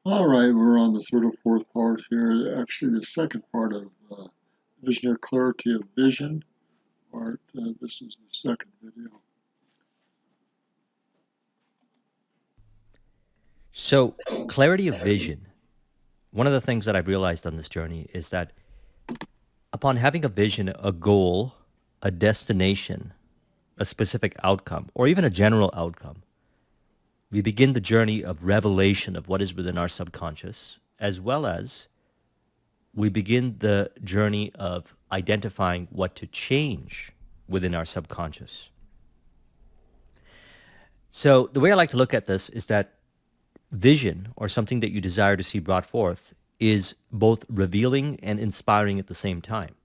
All right, we're on the third or fourth part here. Actually, the second part of visionary clarity of vision part. This is the second video. So, clarity of vision. One of the things that I've realized on this journey is that upon having a vision, a goal, a destination, a specific outcome, or even a general outcome, we begin the journey of revelation of what is within our subconscious, as well as we begin the journey of identifying what to change within our subconscious. So, the way I like to look at this is that vision, or something that you desire to see brought forth, is both revealing and inspiring at the same time.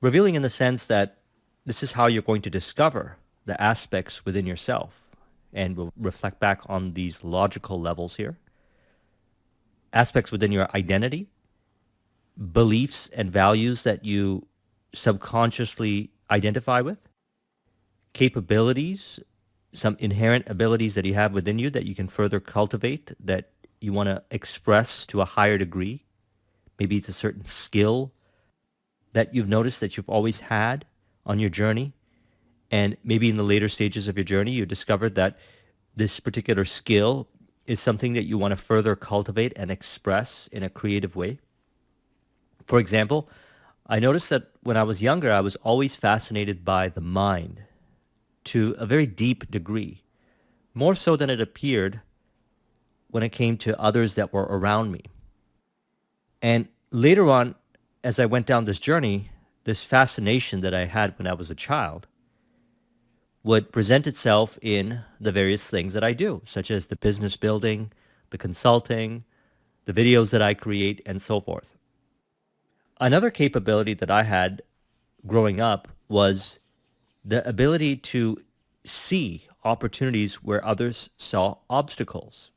Revealing in the sense that this is how you're going to discover the aspects within yourself. And we'll reflect back on these logical levels here. Aspects within your identity, beliefs and values that you subconsciously identify with, capabilities, some inherent abilities that you have within you that you can further cultivate, that you want to express to a higher degree. Maybe it's a certain skill that you've noticed that you've always had on your journey. And maybe in the later stages of your journey, you discovered that this particular skill is something that you want to further cultivate and express in a creative way. For example, I noticed that when I was younger, I was always fascinated by the mind to a very deep degree, more so than it appeared when it came to others that were around me. And later on, as I went down this journey, this fascination that I had when I was a child would present itself in the various things that I do, such as the business building, the consulting, the videos that I create, and so forth. Another capability that I had growing up was the ability to see opportunities where others saw obstacles.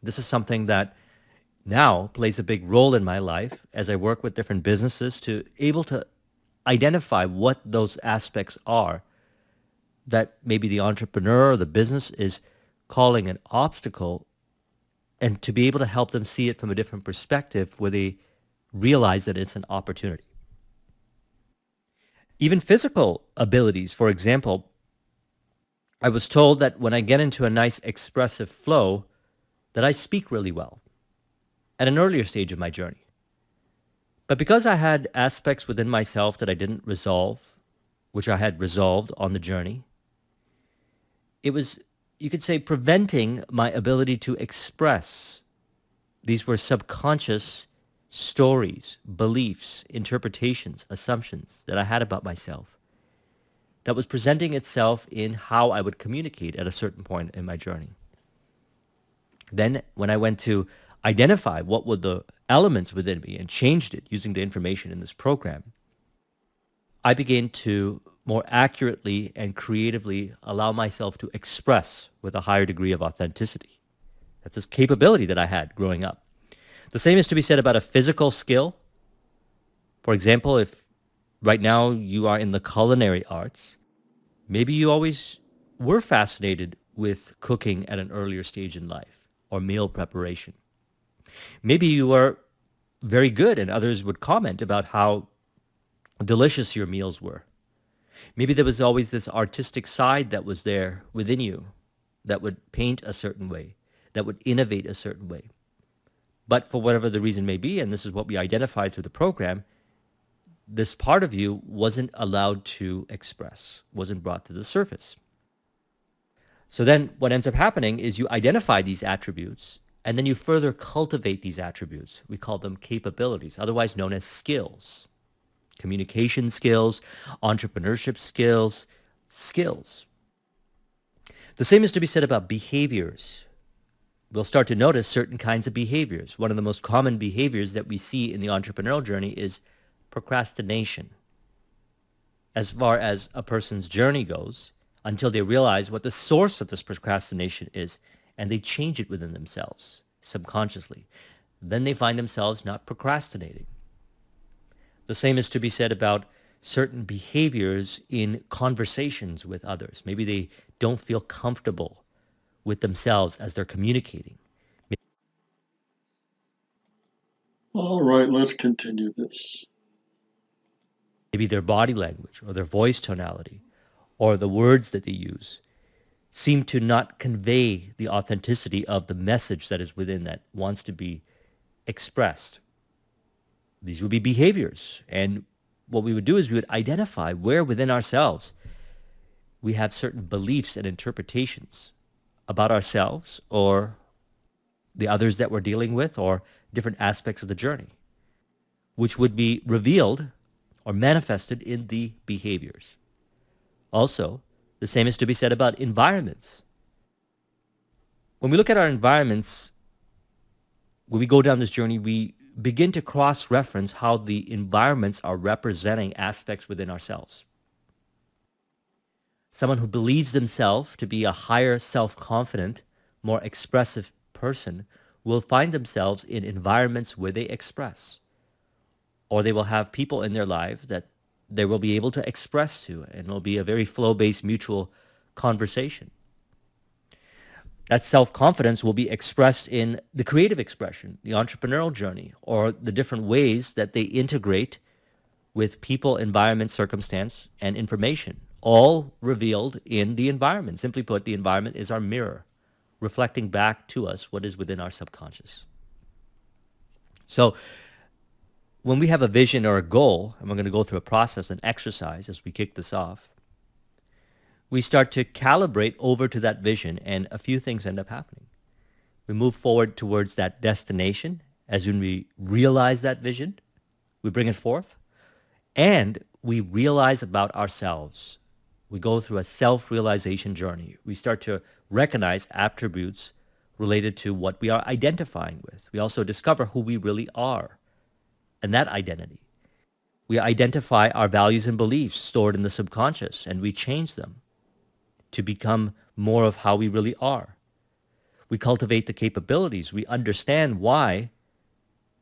This is something that now plays a big role in my life as I work with different businesses to able to identify what those aspects are that maybe the entrepreneur or the business is calling an obstacle, and to be able to help them see it from a different perspective where they realize that it's an opportunity. Even physical abilities, for example, I was told that when I get into a nice expressive flow, that I speak really well at an earlier stage of my journey. But because I had aspects within myself that I didn't resolve, which I had resolved on the journey, it was, you could say, preventing my ability to express. These were subconscious stories, beliefs, interpretations, assumptions that I had about myself that was presenting itself in how I would communicate at a certain point in my journey. Then when I went to identify what were the elements within me and changed it using the information in this program, I began to more accurately and creatively allow myself to express with a higher degree of authenticity. That's this capability that I had growing up. The same is to be said about a physical skill. For example, if right now you are in the culinary arts, maybe you always were fascinated with cooking at an earlier stage in life or meal preparation. Maybe you were very good and others would comment about how delicious your meals were. Maybe there was always this artistic side that was there within you that would paint a certain way, that would innovate a certain way. But for whatever the reason may be, and this is what we identified through the program, this part of you wasn't allowed to express, wasn't brought to the surface. So then what ends up happening is you identify these attributes and then you further cultivate these attributes. We call them capabilities, otherwise known as skills. Communication skills, entrepreneurship skills, skills. The same is to be said about behaviors. We'll start to notice certain kinds of behaviors. One of the most common behaviors that we see in the entrepreneurial journey is procrastination. As far as a person's journey goes, until they realize what the source of this procrastination is, and they change it within themselves subconsciously, then they find themselves not procrastinating. The same is to be said about certain behaviors in conversations with others. Maybe they don't feel comfortable with themselves as they're communicating. All right, let's continue this. Maybe their body language or their voice tonality or the words that they use seem to not convey the authenticity of the message that is within that wants to be expressed. These would be behaviors. And what we would do is we would identify where within ourselves we have certain beliefs and interpretations about ourselves or the others that we're dealing with or different aspects of the journey, which would be revealed or manifested in the behaviors. Also, the same is to be said about environments. When we look at our environments, when we go down this journey, we begin to cross-reference how the environments are representing aspects within ourselves. Someone who believes themselves to be a higher self-confident, more expressive person will find themselves in environments where they express, or they will have people in their life that they will be able to express to, and it'll be a very flow-based mutual conversation. That self-confidence will be expressed in the creative expression, the entrepreneurial journey, or the different ways that they integrate with people, environment, circumstance, and information, all revealed in the environment. Simply put, the environment is our mirror, reflecting back to us what is within our subconscious. So when we have a vision or a goal, and we're going to go through a process, an exercise as we kick this off, we start to calibrate over to that vision, and a few things end up happening. We move forward towards that destination. As when we realize that vision, we bring it forth, and we realize about ourselves. We go through a self-realization journey. We start to recognize attributes related to what we are identifying with. We also discover who we really are and that identity. We identify our values and beliefs stored in the subconscious, and we change them to become more of how we really are. We cultivate the capabilities. We understand why,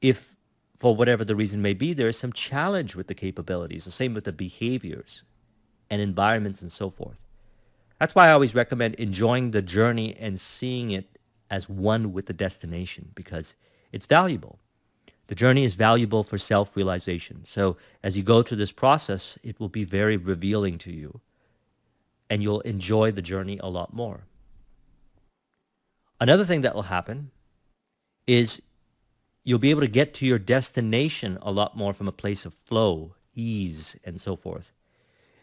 if for whatever the reason may be, there is some challenge with the capabilities. The same with the behaviors and environments and so forth. That's why I always recommend enjoying the journey and seeing it as one with the destination, because it's valuable. The journey is valuable for self-realization. So as you go through this process, it will be very revealing to you, and you'll enjoy the journey a lot more. Another thing that will happen is you'll be able to get to your destination a lot more from a place of flow, ease, and so forth.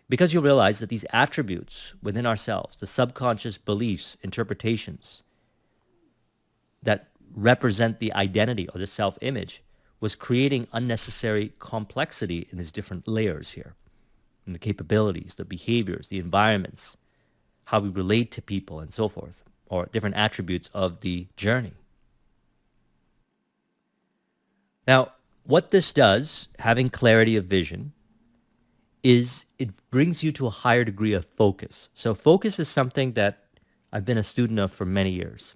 Because you'll realize that these attributes within ourselves, the subconscious beliefs, interpretations that represent the identity or the self-image, was creating unnecessary complexity in these different layers here. And the capabilities, the behaviors, the environments, how we relate to people and so forth, or different attributes of the journey. Now, what this does, having clarity of vision, is it brings you to a higher degree of focus. So focus is something that I've been a student of for many years.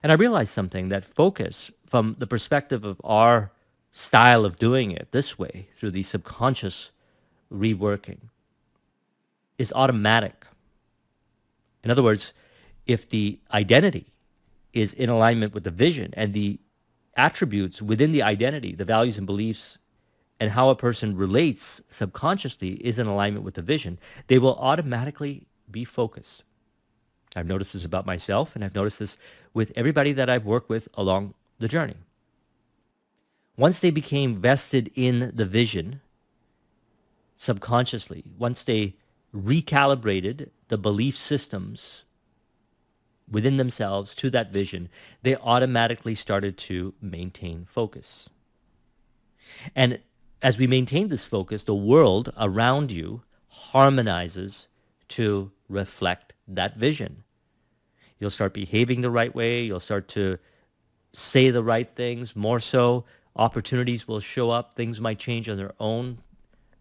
And I realized something, that focus, from the perspective of our style of doing it this way, through the subconscious reworking, is automatic. In other words, if the identity is in alignment with the vision and the attributes within the identity, the values and beliefs, and how a person relates subconsciously is in alignment with the vision, they will automatically be focused. I've noticed this about myself, and I've noticed this with everybody that I've worked with along the journey. Once they became vested in the vision subconsciously, once they recalibrated the belief systems within themselves to that vision, they automatically started to maintain focus. And as we maintain this focus, the world around you harmonizes to reflect that vision. You'll start behaving the right way. You'll start to say the right things. More so, opportunities will show up. Things might change on their own.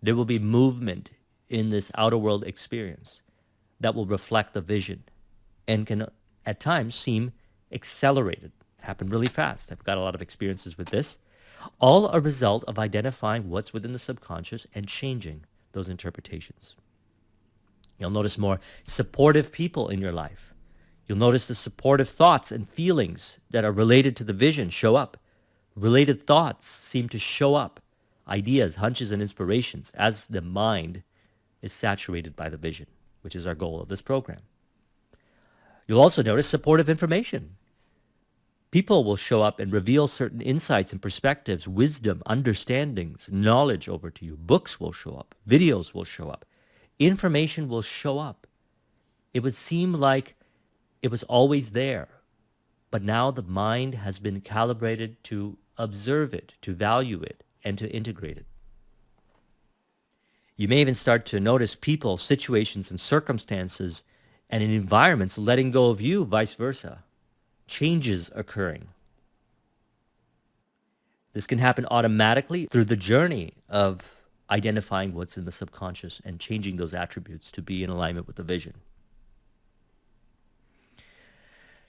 There will be movement in this outer world experience that will reflect the vision and can at times seem accelerated, happen really fast. I've got a lot of experiences with this. All a result of identifying what's within the subconscious and changing those interpretations. You'll notice more supportive people in your life. You'll notice the supportive thoughts and feelings that are related to the vision show up Related thoughts seem to show up, ideas, hunches, and inspirations as the mind is saturated by the vision, which is our goal of this program. You'll also notice supportive information. People will show up and reveal certain insights and perspectives, wisdom, understandings, knowledge over to you. Books will show up. Videos will show up. Information will show up. It would seem like it was always there, but now the mind has been calibrated to observe it, to value it, and to integrate it. You may even start to notice people, situations, and circumstances and in environments letting go of you, vice versa. Changes occurring. This can happen automatically through the journey of identifying what's in the subconscious and changing those attributes to be in alignment with the vision.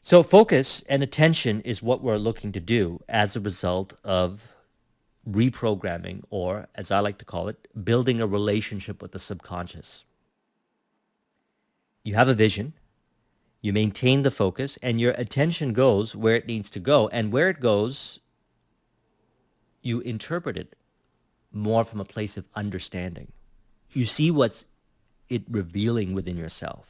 So focus and attention is what we're looking to do as a result of reprogramming, or as I like to call it, building a relationship with the subconscious. You have a vision, you maintain the focus, and your attention goes where it needs to go. And where it goes, you interpret it more from a place of understanding. You see what's it revealing within yourself.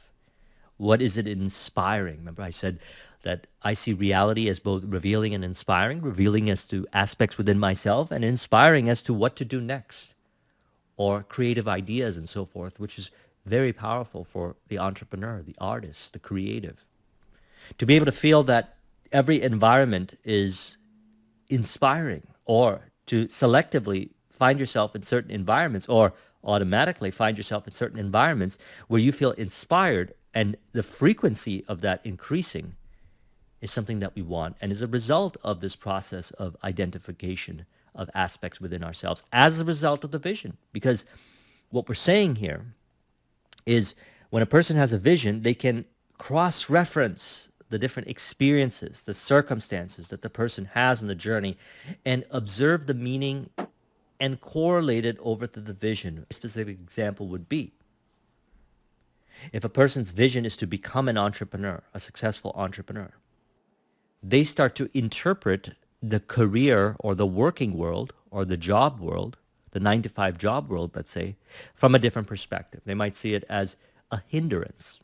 What is it inspiring? Remember I said that I see reality as both revealing and inspiring, revealing as to aspects within myself and inspiring as to what to do next, or creative ideas and so forth, which is very powerful for the entrepreneur, the artist, the creative. To be able to feel that every environment is inspiring, or to selectively find yourself in certain environments, or automatically find yourself in certain environments where you feel inspired, and the frequency of that increasing is something that we want, and is a result of this process of identification of aspects within ourselves as a result of the vision. Because what we're saying here is when a person has a vision, they can cross-reference the different experiences, the circumstances that the person has in the journey, and observe the meaning and correlate it over to the vision. A specific example would be, if a person's vision is to become an entrepreneur, a successful entrepreneur, they start to interpret the career or the working world or the job world, the 9-to-5 job world, let's say, from a different perspective. They might see it as a hindrance.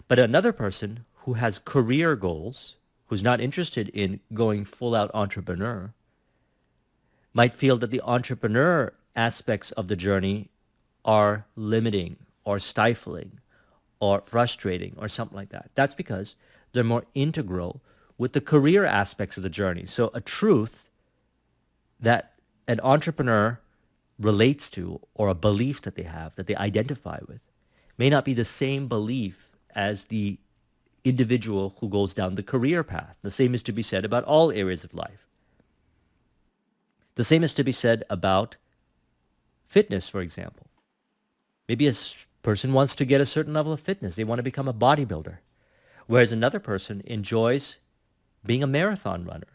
But another person who has career goals, who's not interested in going full-out entrepreneur, might feel that the entrepreneur aspects of the journey are limiting or stifling or frustrating or something like that. That's because they're more integral with the career aspects of the journey. So a truth that an entrepreneur relates to, or a belief that they have, that they identify with, may not be the same belief as the individual who goes down the career path. The same is to be said about all areas of life. The same is to be said about fitness, for example. Maybe a person wants to get a certain level of fitness. They want to become a bodybuilder. Whereas another person enjoys being a marathon runner.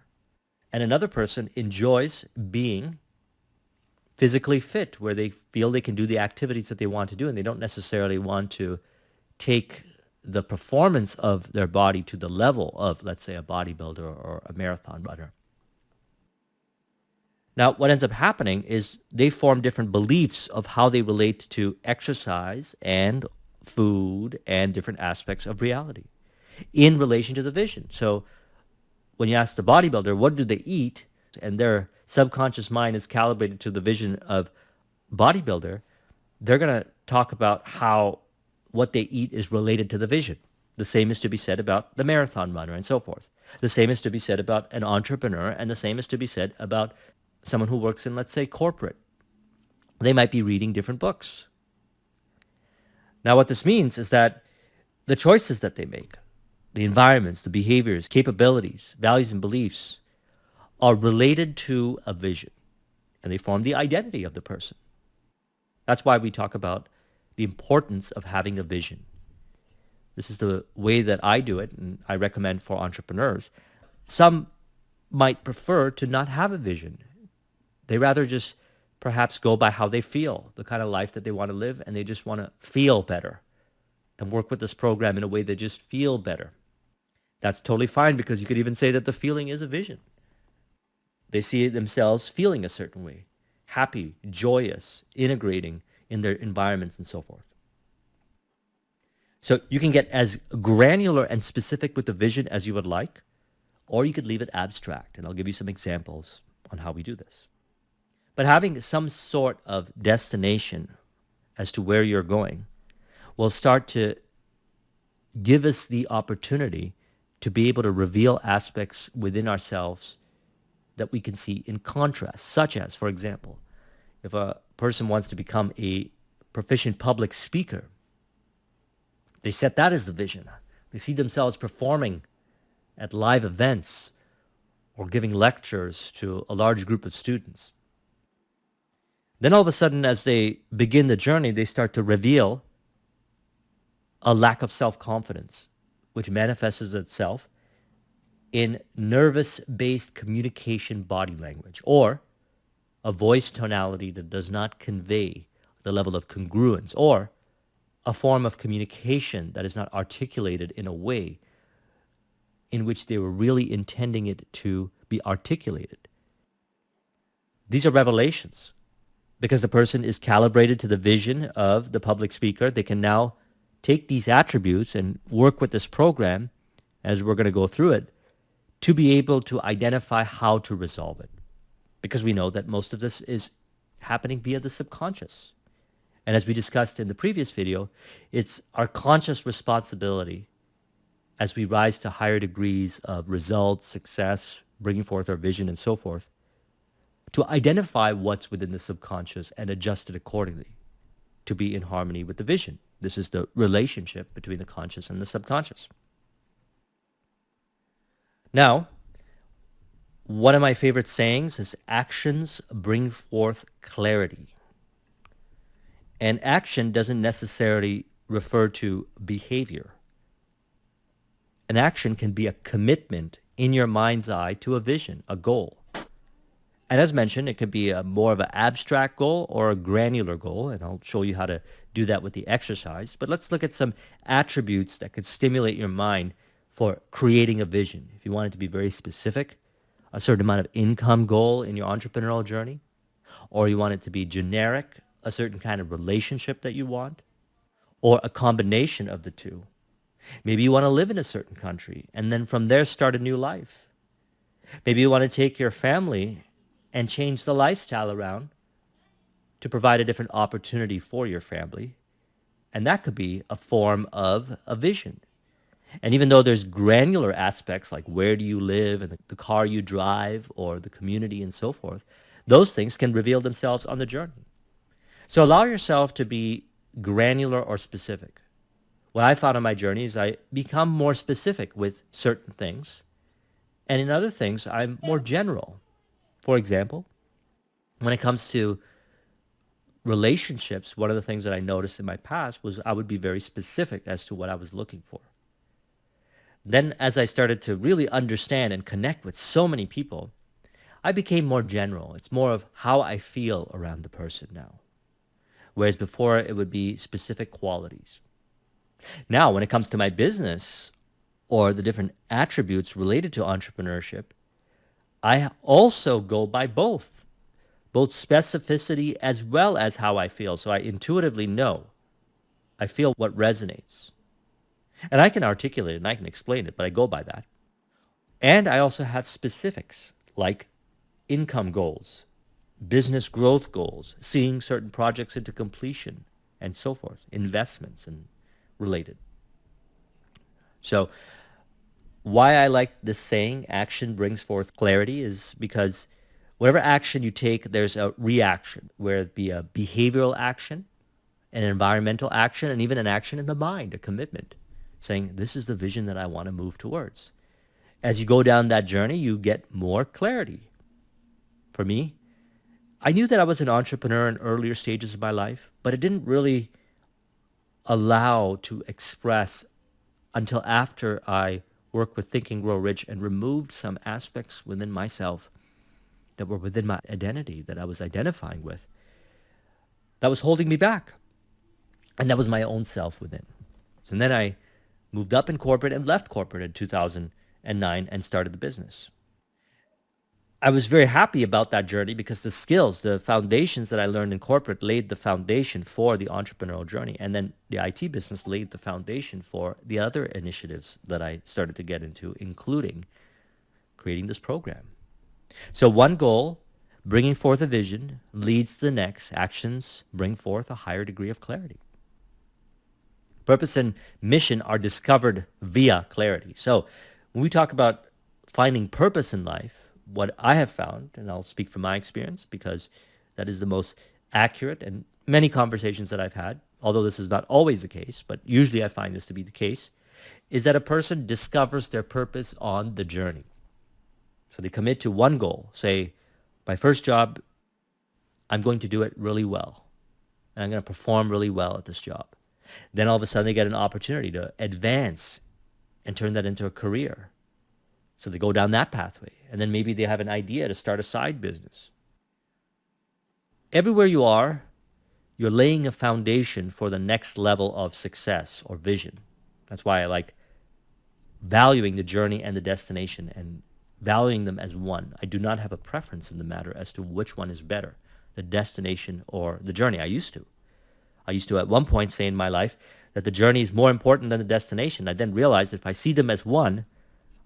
And another person enjoys being physically fit, where they feel they can do the activities that they want to do, and they don't necessarily want to take the performance of their body to the level of, let's say, a bodybuilder or a marathon runner. Now, what ends up happening is they form different beliefs of how they relate to exercise and food and different aspects of reality in relation to the vision. So when you ask the bodybuilder, what do they eat, and their subconscious mind is calibrated to the vision of bodybuilder, they're going to talk about how what they eat is related to the vision. The same is to be said about the marathon runner and so forth. The same is to be said about an entrepreneur, and the same is to be said about someone who works in, let's say, corporate. They might be reading different books. Now, what this means is that the choices that they make, the environments, the behaviors, capabilities, values, and beliefs are related to a vision, and they form the identity of the person. That's why we talk about the importance of having a vision. This is the way that I do it, and I recommend for entrepreneurs. Some might prefer to not have a vision. They rather just perhaps go by how they feel, the kind of life that they want to live, and they just want to feel better and work with this program in a way they just feel better. That's totally fine, because you could even say that the feeling is a vision. They see themselves feeling a certain way, happy, joyous, integrating in their environments and so forth. So you can get as granular and specific with the vision as you would like, or you could leave it abstract. And I'll give you some examples on how we do this. But having some sort of destination as to where you're going will start to give us the opportunity to be able to reveal aspects within ourselves that we can see in contrast, such as, for example, if a person wants to become a proficient public speaker, they set that as the vision. They see themselves performing at live events or giving lectures to a large group of students. Then all of a sudden, as they begin the journey, they start to reveal a lack of self-confidence, which manifests itself in nervous-based communication body language, or a voice tonality that does not convey the level of congruence, or a form of communication that is not articulated in a way in which they were really intending it to be articulated. These are revelations because the person is calibrated to the vision of the public speaker. They can now take these attributes and work with this program, as we're going to go through it, to be able to identify how to resolve it. Because we know that most of this is happening via the subconscious. And as we discussed in the previous video, it's our conscious responsibility as we rise to higher degrees of results, success, bringing forth our vision and so forth, to identify what's within the subconscious and adjust it accordingly to be in harmony with the vision. This is the relationship between the conscious and the subconscious. Now, one of my favorite sayings is actions bring forth clarity. And action doesn't necessarily refer to behavior. An action can be a commitment in your mind's eye to a vision, a goal. And as mentioned, it could be more of an abstract goal or a granular goal, and I'll show you how to do that with the exercise. But let's look at some attributes that could stimulate your mind for creating a vision. If you want it to be very specific, a certain amount of income goal in your entrepreneurial journey, or you want it to be generic, a certain kind of relationship that you want, or a combination of the two. Maybe you want to live in a certain country and then from there start a new life. Maybe you want to take your family and change the lifestyle around to provide a different opportunity for your family. And that could be a form of a vision. And even though there's granular aspects like where do you live and the car you drive or the community and so forth, those things can reveal themselves on the journey. So allow yourself to be granular or specific. What I found on my journey is I become more specific with certain things. And in other things, I'm more general. For example, when it comes to relationships, one of the things that I noticed in my past was I would be very specific as to what I was looking for. Then as I started to really understand and connect with so many people, I became more general. It's more of how I feel around the person now. Whereas before it would be specific qualities. Now, when it comes to my business or the different attributes related to entrepreneurship, I also go by both specificity as well as how I feel. So I intuitively know. I feel what resonates. And I can articulate it and I can explain it, but I go by that. And I also have specifics like income goals, business growth goals, seeing certain projects into completion, and so forth, investments and related. So why I like this saying, action brings forth clarity, is because whatever action you take, there's a reaction, whether it be a behavioral action, an environmental action, and even an action in the mind, a commitment, saying, this is the vision that I want to move towards. As you go down that journey, you get more clarity. For me, I knew that I was an entrepreneur in earlier stages of my life, but it didn't really allow to express until after I worked with Think and Grow Rich and removed some aspects within myself that were within my identity that I was identifying with, that was holding me back. And that was my own self within. So then I moved up in corporate and left corporate in 2009 and started the business. I was very happy about that journey because the skills, the foundations that I learned in corporate laid the foundation for the entrepreneurial journey. And then the IT business laid the foundation for the other initiatives that I started to get into, including creating this program. So one goal, bringing forth a vision, leads to the next. Actions bring forth a higher degree of clarity. Purpose and mission are discovered via clarity. So when we talk about finding purpose in life, what I have found, and I'll speak from my experience because that is the most accurate and many conversations that I've had, although this is not always the case, but usually I find this to be the case, is that a person discovers their purpose on the journey. So they commit to one goal. Say, my first job, I'm going to do it really well. And I'm going to perform really well at this job. Then all of a sudden they get an opportunity to advance and turn that into a career. So they go down that pathway. And then maybe they have an idea to start a side business. Everywhere you are, you're laying a foundation for the next level of success or vision. That's why I like valuing the journey and the destination and valuing them as one. I do not have a preference in the matter as to which one is better, the destination or the journey. I used to at one point say in my life that the journey is more important than the destination. I then realized if I see them as one,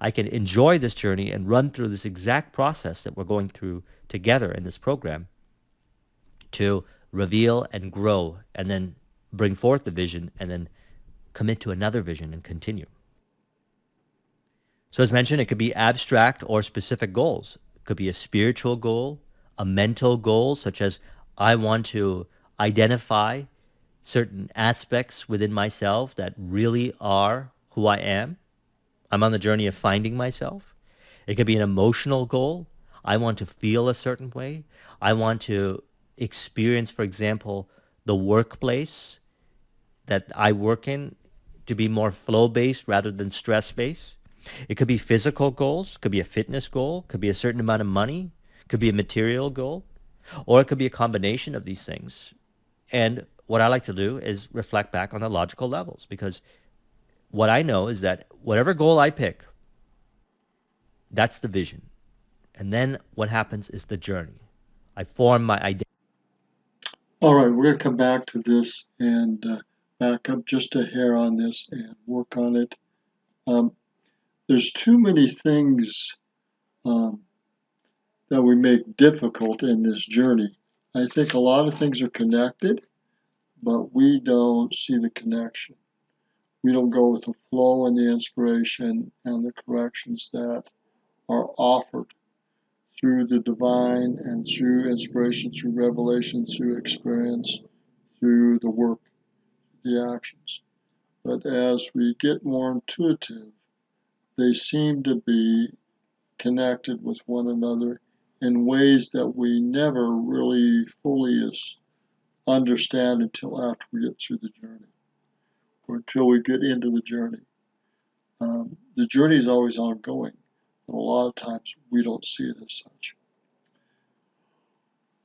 I can enjoy this journey and run through this exact process that we're going through together in this program to reveal and grow and then bring forth the vision and then commit to another vision and continue. So as mentioned, it could be abstract or specific goals. It could be a spiritual goal, a mental goal, such as I want to identify certain aspects within myself that really are who I am. I'm on the journey of finding myself. It could be an emotional goal. I want to feel a certain way. I want to experience, for example, the workplace that I work in to be more flow-based rather than stress-based. It could be physical goals, could be a fitness goal, could be a certain amount of money, could be a material goal, or it could be a combination of these things. And what I like to do is reflect back on the logical levels because what I know is that whatever goal I pick, that's the vision. And then what happens is the journey. I form my identity. All right, we're going to come back to this and back up just a hair on this and work on it. There's too many things um, that we make difficult in this journey. I think a lot of things are connected, but we don't see the connection. We don't go with the flow and the inspiration and the corrections that are offered through the divine and through inspiration, through revelation, through experience, through the work, the actions. But as we get more intuitive, they seem to be connected with one another in ways that we never really fully understand until after we get through the journey or until we get into the journey. The journey is always ongoing, and a lot of times we don't see it as such.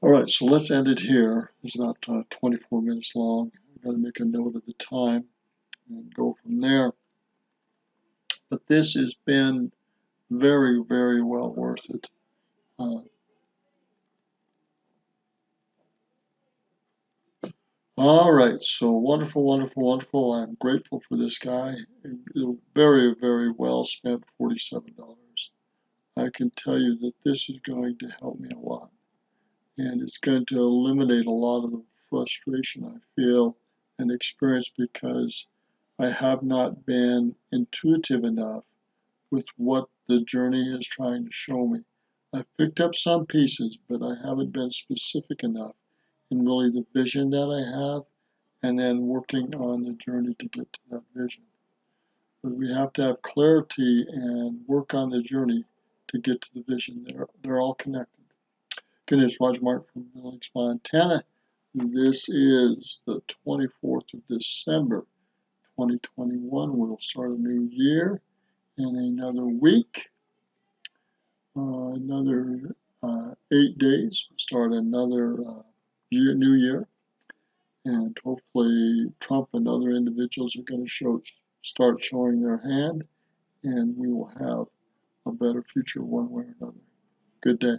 All right, so let's end it here. It's about 24 minutes long. I've got to make a note of the time and go from there. But this has been very, very well worth it. Uh, all right, so wonderful, wonderful, wonderful. I'm grateful for this guy. Very, very well spent $47. I can tell you that this is going to help me a lot. And it's going to eliminate a lot of the frustration I feel and experience because I have not been intuitive enough with what the journey is trying to show me. I've picked up some pieces, but I haven't been specific enough in really the vision that I have and then working on the journey to get to that vision. But we have to have clarity and work on the journey to get to the vision. They're all connected. Good news, Roger Martin from Billings, Montana. This is the 24th of December, 2021. We'll start a new year in another week, another 8 days. We'll start another new year. And hopefully Trump and other individuals are going to start showing their hand, and we will have a better future one way or another. Good day.